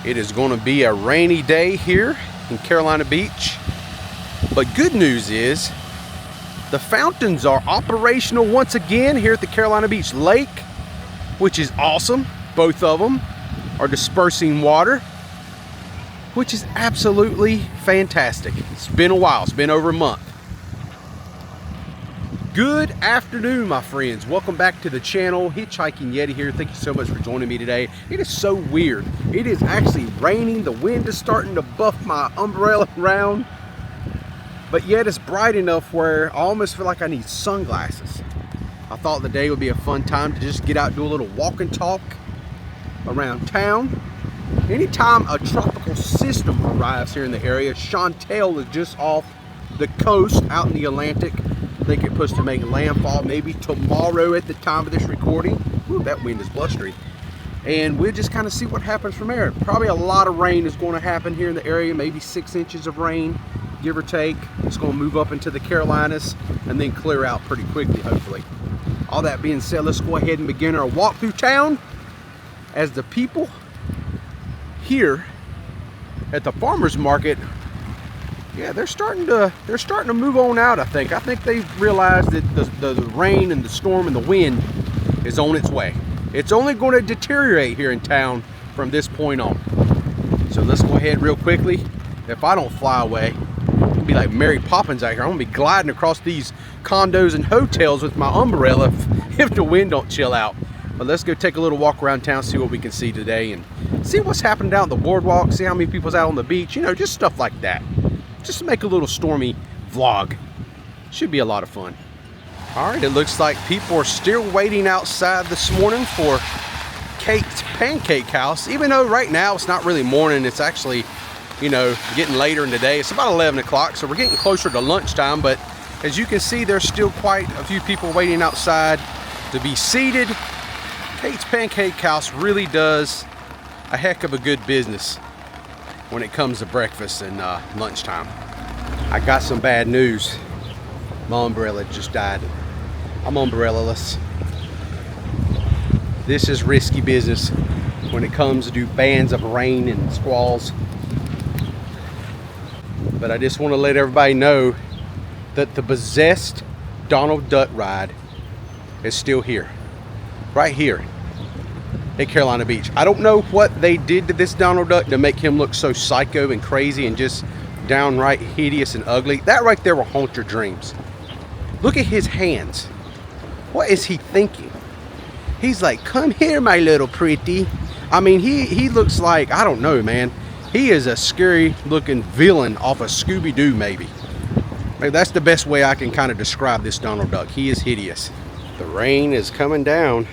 It is going to be a rainy day here in Carolina Beach. But good news is the fountains are operational once again here at the Carolina Beach Lake, which is awesome. Both of them are dispersing water, which is absolutely fantastic. It's been a while. It's been over a month. Good afternoon, my friends. Welcome back to the channel. Hitchhiking Yeti here. Thank you so much for joining me today. It is so weird. It is actually raining. The wind is starting to buff my umbrella around, but yet it's bright enough where I almost feel like I need sunglasses. I thought the day would be a fun time to just get out and do a little walk and talk around town. Anytime a tropical system arrives here in the area, Chantal is just off the coast out in the Atlantic. I think it's supposed to make landfall maybe tomorrow at the time of this recording. Ooh, that wind is blustery. And we'll just kind of see what happens from there. Probably a lot of rain is going to happen here in the area, maybe 6 inches of rain, give or take. It's going to move up into the Carolinas and then clear out pretty quickly, hopefully. All that being said, let's go ahead and begin our walk through town as the people here at the farmers market, yeah, they're starting to move on out. I think they've realized that the rain and the storm and the wind is on its way. It's only going to deteriorate here in town from this point on. So let's go ahead real quickly. If I don't fly away, I'll be like Mary Poppins out here. I'm gonna be gliding across these condos and hotels with my umbrella if the wind don't chill out. But let's go take a little walk around town, see what we can see today, and see what's happening down at the boardwalk, see how many people's out on the beach, you know, just stuff like that. Just to make a little stormy vlog. Should be a lot of fun. All right, it looks like people are still waiting outside this morning for Kate's Pancake House, even though right now it's not really morning. It's actually, you know, getting later in the day. It's about 11 o'clock, so we're getting closer to lunchtime, but as you can see, there's still quite a few people waiting outside to be seated. Kate's Pancake House really does a heck of a good business when it comes to breakfast and lunchtime. I got some bad news. My umbrella just died. I'm umbrella-less. This is risky business when it comes to bands of rain and squalls. But I just want to let everybody know that the possessed Donald Duck ride is still here. Right here at Carolina Beach. I don't know what they did to this Donald Duck to make him look so psycho and crazy and just downright hideous and ugly. That right there will haunt your dreams. Look at his hands. What is he thinking? He's like, come here, my little pretty. I mean, he looks like, I don't know, man. He is a scary looking villain off of Scooby-Doo, maybe. Maybe that's the best way I can kind of describe this Donald Duck. He is hideous. The rain is coming down.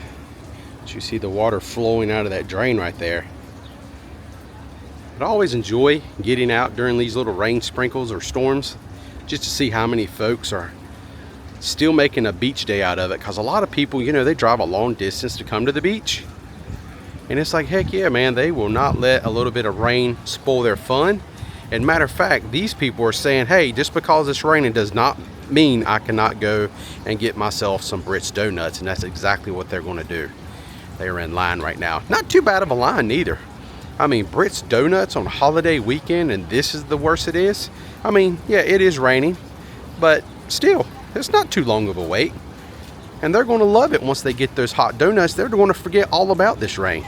You see the water flowing out of that drain right there. I always enjoy getting out during these little rain sprinkles or storms just to see how many folks are still making a beach day out of it, because a lot of people, you know, they drive a long distance to come to the beach, and it's like, heck yeah, man, they will not let a little bit of rain spoil their fun. And matter of fact, these people are saying, hey, just because it's raining does not mean I cannot go and get myself some Brits donuts, and that's exactly what they're going to do. They are in line right now. Not too bad of a line neither. I mean, Brits donuts on a holiday weekend, and this is the worst it is. I mean, yeah, it is raining, but still, it's not too long of a wait. And they're going to love it once they get those hot donuts. They're going to forget all about this rain.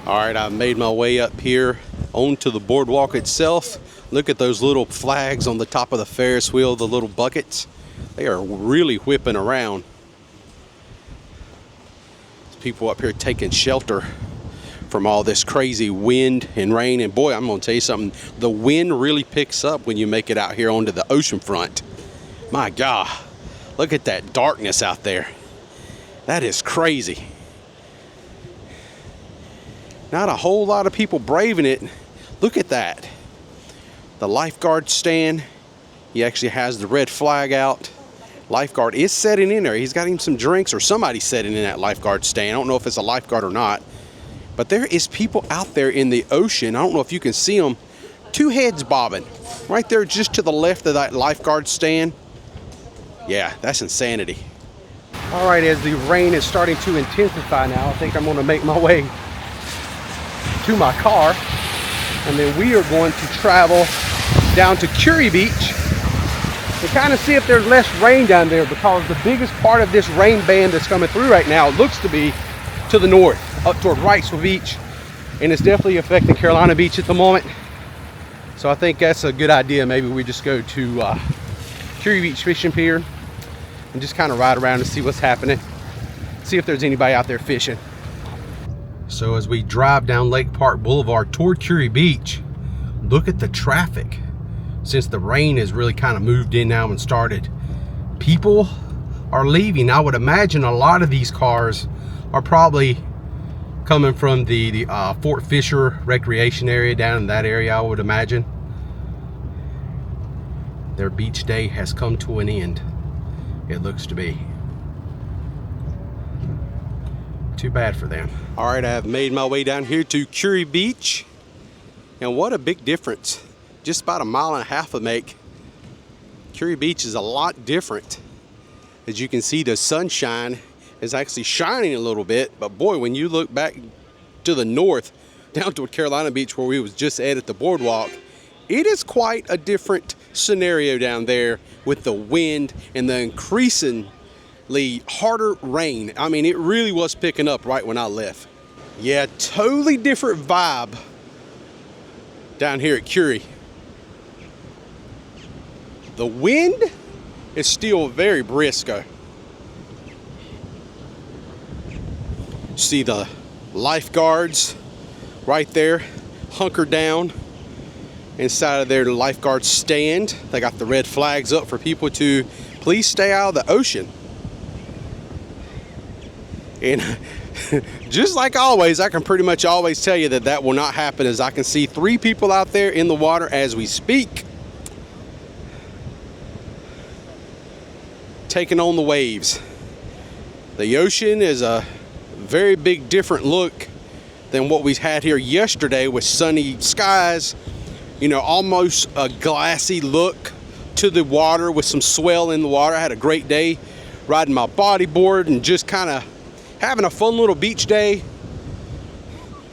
All right, I've made my way up here onto the boardwalk itself. Look at those little flags on the top of the Ferris wheel, the little buckets. They are really whipping around. People up here taking shelter from all this crazy wind and rain. And boy, I'm gonna tell you something, the wind really picks up when you make it out here onto the Oceanfront. My God, look at that darkness out there. That is crazy. Not a whole lot of people braving it. Look at that. The lifeguard stand, he actually has the red flag out. Lifeguard is sitting in there. He's got him some drinks, or somebody's sitting in that lifeguard stand. I don't know if it's a lifeguard or not, but there is people out there in the ocean. I don't know if you can see them. Two heads bobbing right there just to the left of that lifeguard stand. Yeah, that's insanity. All right, as the rain is starting to intensify now, I think I'm going to make my way to my car. and then we are going to travel down to Kure Beach to kind of see if there's less rain down there, because the biggest part of this rain band that's coming through right now looks to be to the north, up toward Wrightsville Beach, and it's definitely affecting Carolina Beach at the moment. So I think that's a good idea. Maybe we just go to Kure Beach Fishing Pier and just kind of ride around and see what's happening, see if there's anybody out there fishing. So as we drive down Lake Park Boulevard toward Kure Beach, look at the traffic. Since the rain has really kind of moved in now and started, people are leaving. I would imagine a lot of these cars are probably coming from the Fort Fisher recreation area, down in that area, I would imagine. Their beach day has come to an end, it looks to be. Too bad for them. All right, I've made my way down here to Kure Beach, and what a big difference. Just about a mile and a half of make. Kure Beach is a lot different. As you can see, the sunshine is actually shining a little bit, but boy, when you look back to the north, down toward Carolina Beach where we was just at the Boardwalk, it is quite a different scenario down there with the wind and the increasingly harder rain. I mean, it really was picking up right when I left. Yeah, totally different vibe down here at Kure. The wind is still very brisk though. See the lifeguards right there, hunkered down inside of their lifeguard stand. They got the red flags up for people to please stay out of the ocean. And just like always, I can pretty much always tell you that that will not happen, as I can see 3 people out there in the water as we speak, taking on the waves. The ocean is a very big different look than what we had here yesterday with sunny skies, you know, almost a glassy look to the water with some swell in the water. I had a great day riding my bodyboard and just kind of having a fun little beach day.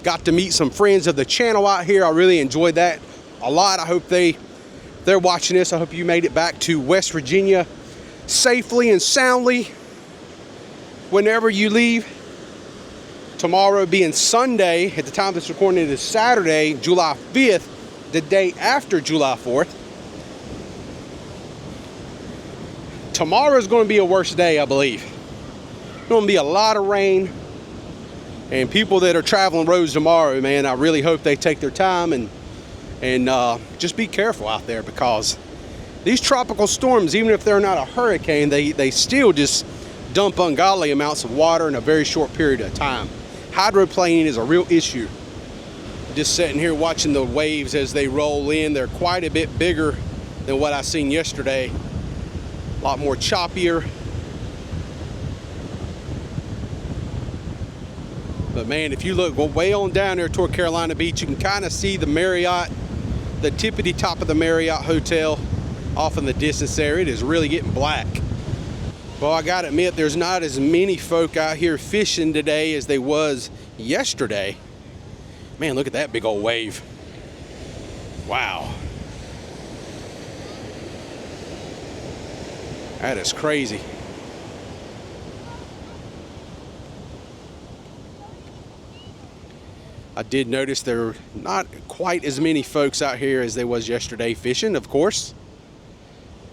Got to meet some friends of the channel out here. I really enjoyed that a lot. I hope they're watching this. I hope you made it back to West Virginia safely and soundly whenever you leave. Tomorrow being Sunday, at the time this recording, it is Saturday, July 5th, the day after July 4th. Tomorrow is going to be a worse day, I believe. There's going to be a lot of rain, and people that are traveling roads tomorrow, man, I really hope they take their time and just be careful out there, because these tropical storms, even if they're not a hurricane, they still just dump ungodly amounts of water in a very short period of time. Hydroplaning is a real issue. Just sitting here watching the waves as they roll in. They're quite a bit bigger than what I seen yesterday. A lot more choppier. But man, if you look way on down there toward Carolina Beach, you can kind of see the Marriott, the tippity top of the Marriott Hotel off in the distance there. It is really getting black. Well, I gotta admit, there's not as many folk out here fishing today as they was yesterday. Man, look at that big old wave. Wow. That is crazy. I did notice there were not quite as many folks out here as there was yesterday fishing, of course.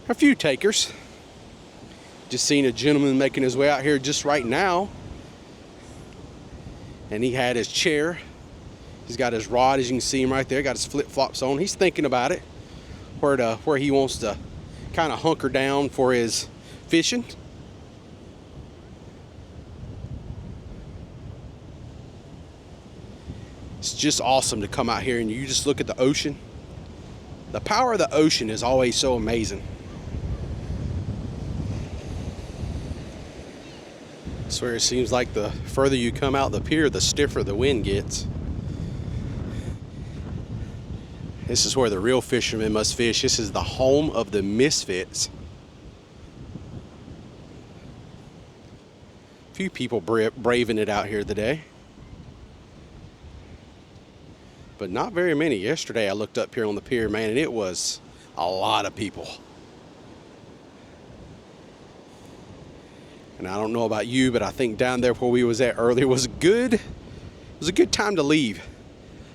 A few takers. Just seen a gentleman making his way out here just right now, and he had his chair. He's got his rod, as you can see him right there, got his flip-flops on. He's thinking about it, where he wants to kind of hunker down for his fishing. It's just awesome to come out here and you just look at the ocean. The power of the ocean is always so amazing. I swear it seems like the further you come out the pier, the stiffer the wind gets. This is where the real fishermen must fish. This is the home of the misfits. A few people braving it out here today. but not very many. Yesterday I looked up here on the pier, man, and it was a lot of people. And I don't know about you, but I think down there where we was at earlier was good. It was a good time to leave,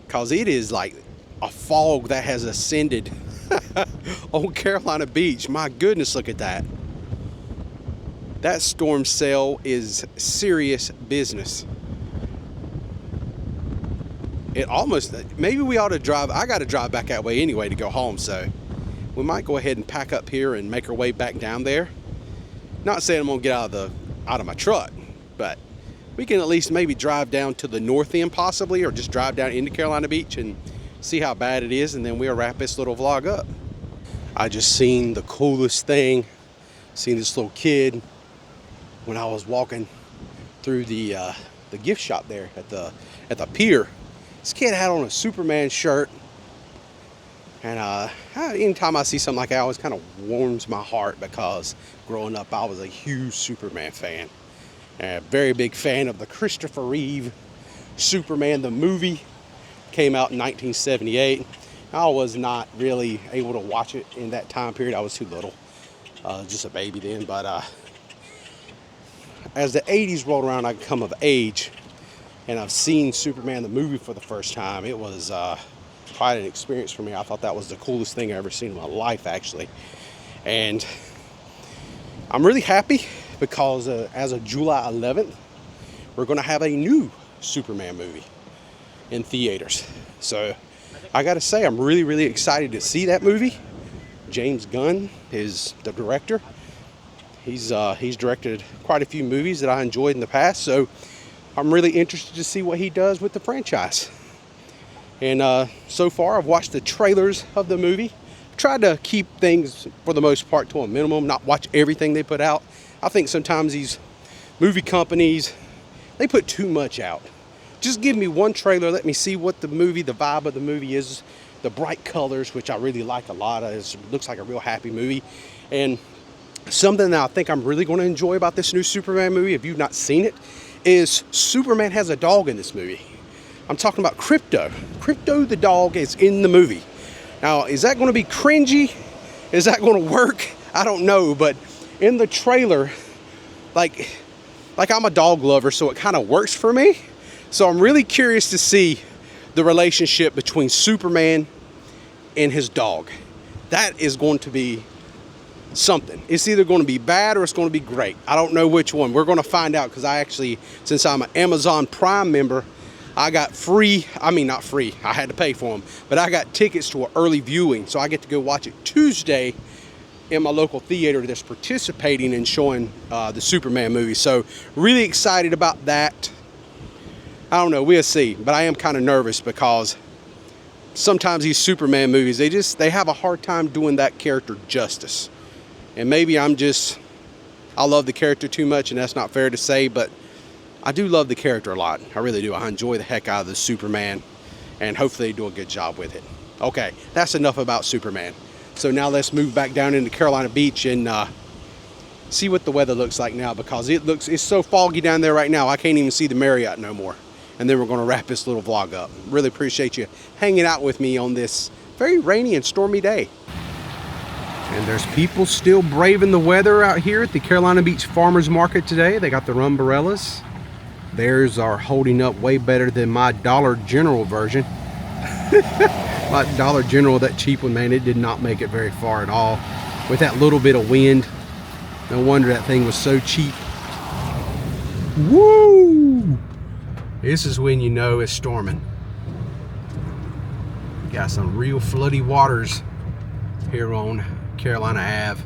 because it is like a fog that has ascended on Carolina Beach. My goodness, look at that. That storm cell is serious business. It almost, maybe we ought to drive. I got to drive back that way anyway to go home, so we might go ahead and pack up here and make our way back down there. Not saying I'm gonna get out of my truck, but we can at least maybe drive down to the north end possibly, or just drive down into Carolina Beach and see how bad it is, and then we'll wrap this little vlog up. I just seen the coolest thing. Seen this little kid when I was walking through the gift shop there at the pier. This kid had on a Superman shirt, and anytime I see something like that, it always kind of warms my heart, because growing up I was a huge Superman fan, and a very big fan of the Christopher Reeve Superman. The movie came out in 1978. I was not really able to watch it in that time period. I was too little, just a baby then. But as the 80s rolled around, I come of age, and I've seen Superman the movie for the first time. It was quite an experience for me. I thought that was the coolest thing I've ever seen in my life, actually. And I'm really happy because as of July 11th, we're going to have a new Superman movie in theaters. So I got to say, I'm really, really excited to see that movie. James Gunn is the director. He's directed quite a few movies that I enjoyed in the past, so I'm really interested to see what he does with the franchise. And so far, I've watched the trailers of the movie. Tried to keep things, for the most part, to a minimum, not watch everything they put out. I think sometimes these movie companies, they put too much out. Just give me one trailer, let me see what the vibe of the movie is. The bright colors, which I really like a lot. It looks like a real happy movie. And something that I think I'm really going to enjoy about this new Superman movie, if you've not seen it, is Superman has a dog in this movie. I'm talking about Krypto. Krypto the dog is in the movie. Now, is that going to be cringy? Is that going to work? I don't know, but in the trailer, like I'm a dog lover, so it kind of works for me. So I'm really curious to see the relationship between Superman and his dog. That is going to be something. It's either going to be bad or it's going to be great. I don't know which one. We're going to find out, because I actually, since I'm an Amazon Prime member, I got not free, I had to pay for them, but I got tickets to an early viewing, so I get to go watch it Tuesday in my local theater that's participating in showing the Superman movie. So really excited about that. I don't know, we'll see, but I am kind of nervous, because sometimes these Superman movies, they have a hard time doing that character justice. And maybe I love the character too much, and that's not fair to say, but I do love the character a lot. I really do. I enjoy the heck out of the Superman, and hopefully they do a good job with it. Okay, that's enough about Superman. So now let's move back down into Carolina Beach and see what the weather looks like now, because it's so foggy down there right now, I can't even see the Marriott no more. And then we're going to wrap this little vlog up. Really appreciate you hanging out with me on this very rainy and stormy day. And there's people still braving the weather out here at the Carolina Beach Farmers Market today. They got their umbrellas. Theirs are holding up way better than my Dollar General version. My Dollar General, that cheap one, man, it did not make it very far at all. With that little bit of wind. No wonder that thing was so cheap. Woo! This is when you know it's storming. Got some real floody waters here on Carolina Ave.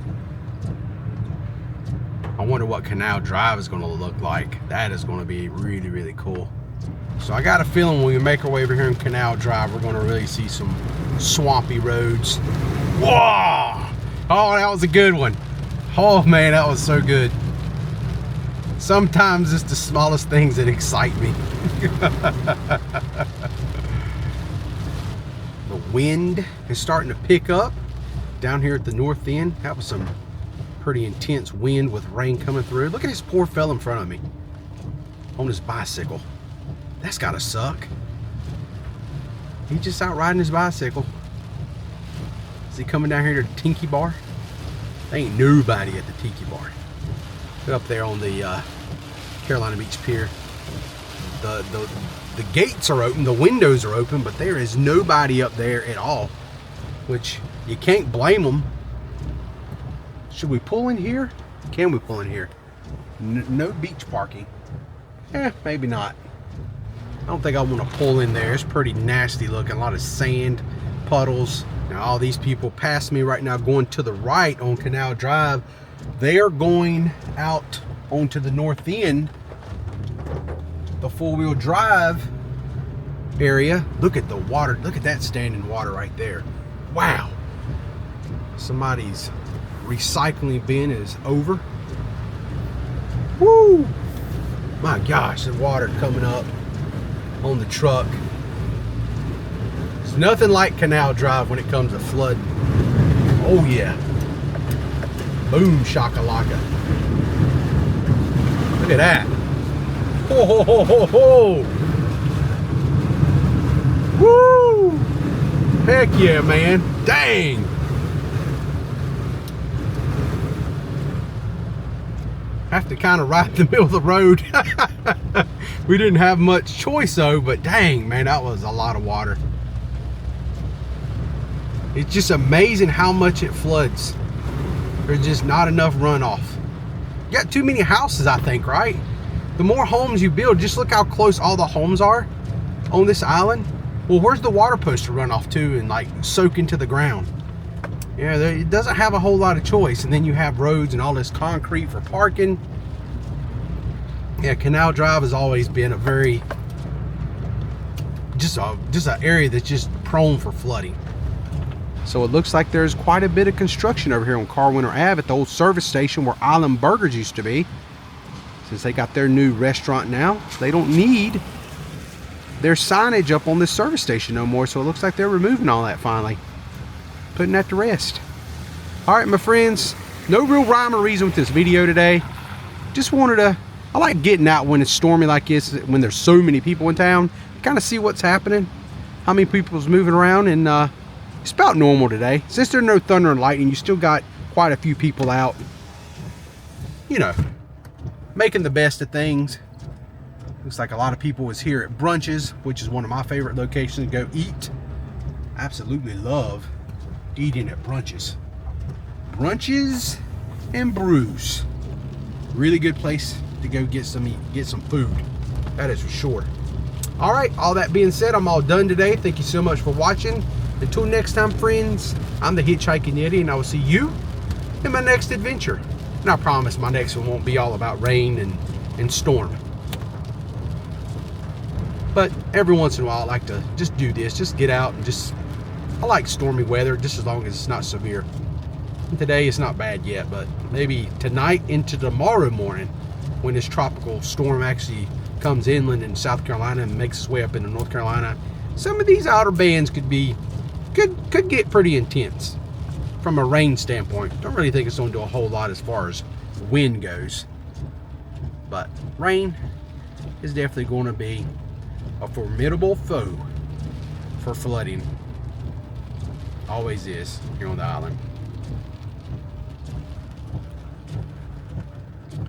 I wonder what Canal Drive is going to look like. That is going to be really, really cool. So I got a feeling when we make our way over here in Canal Drive, we're going to really see some swampy roads. Whoa! Oh, that was a good one. Oh man, that was so good. Sometimes it's the smallest things that excite me. The wind is starting to pick up down here at the north end. That was some pretty intense wind with rain coming through. Look at this poor fella in front of me on his bicycle. That's gotta suck. He's just out riding his bicycle. Is he coming down here to the Tiki Bar? There ain't nobody at the Tiki Bar. We're up there on the Carolina Beach Pier. The gates are open, the windows are open, but there is nobody up there at all, which you can't blame them. Should we pull in here? Can we pull in here? No beach parking. Maybe not. I don't think I want to pull in there. It's pretty nasty looking. A lot of sand, puddles. Now all these people past me right now going to the right on Canal Drive. They are going out onto the north end, the four-wheel drive area. Look at the water. Look at that standing water right there. Wow. Somebody's recycling bin is over. Woo! My gosh, the water coming up on the truck. It's nothing like Canal Drive when it comes to flooding. Oh yeah. Boom shakalaka. Look at that. Ho ho ho ho ho. Woo! Heck yeah, man. Dang. Have to kind of ride in the middle of the road. We didn't have much choice though, but dang, man, that was a lot of water. It's just amazing how much it floods. There's just not enough runoff. You got too many houses, I think, right? The more homes you build, just look how close all the homes are on this island. Well, where's the water supposed to run off to and like soak into the ground? Yeah, it doesn't have a whole lot of choice. And then you have roads and all this concrete for parking. Yeah, Canal Drive has always been a very, just an area that's just prone for flooding. So it looks like there's quite a bit of construction over here on Carwinter Ave at the old service station where Island Burgers used to be. Since they got their new restaurant now, they don't need their signage up on this service station no more. So it looks like they're removing all that finally, putting that to rest. All right, my friends, no real rhyme or reason with this video today. Just wanted to, I like getting out when it's stormy like this, when there's so many people in town, kind of see what's happening, how many people's moving around, and it's about normal today. Since there's no thunder and lightning, you still got quite a few people out, you know, making the best of things. Looks like a lot of people was here at brunches, which is one of my favorite locations to go eat. Absolutely love eating at brunches. Brunches and brews. Really good place to go get some food. That is for sure. All right, all that being said, I'm all done today. Thank you so much for watching. Until next time, friends, I'm the Hitchhiking Yeti, and I will see you in my next adventure. And I promise my next one won't be all about rain and storm. But every once in a while, I like to just do this, just get out and I like stormy weather, just as long as it's not severe. And today it's not bad yet, but maybe tonight into tomorrow morning, when this tropical storm actually comes inland in South Carolina and makes its way up into North Carolina, some of these outer bands could get pretty intense from a rain standpoint. Don't really think it's going to do a whole lot as far as wind goes, but rain is definitely going to be a formidable foe for flooding. Always is here on the island.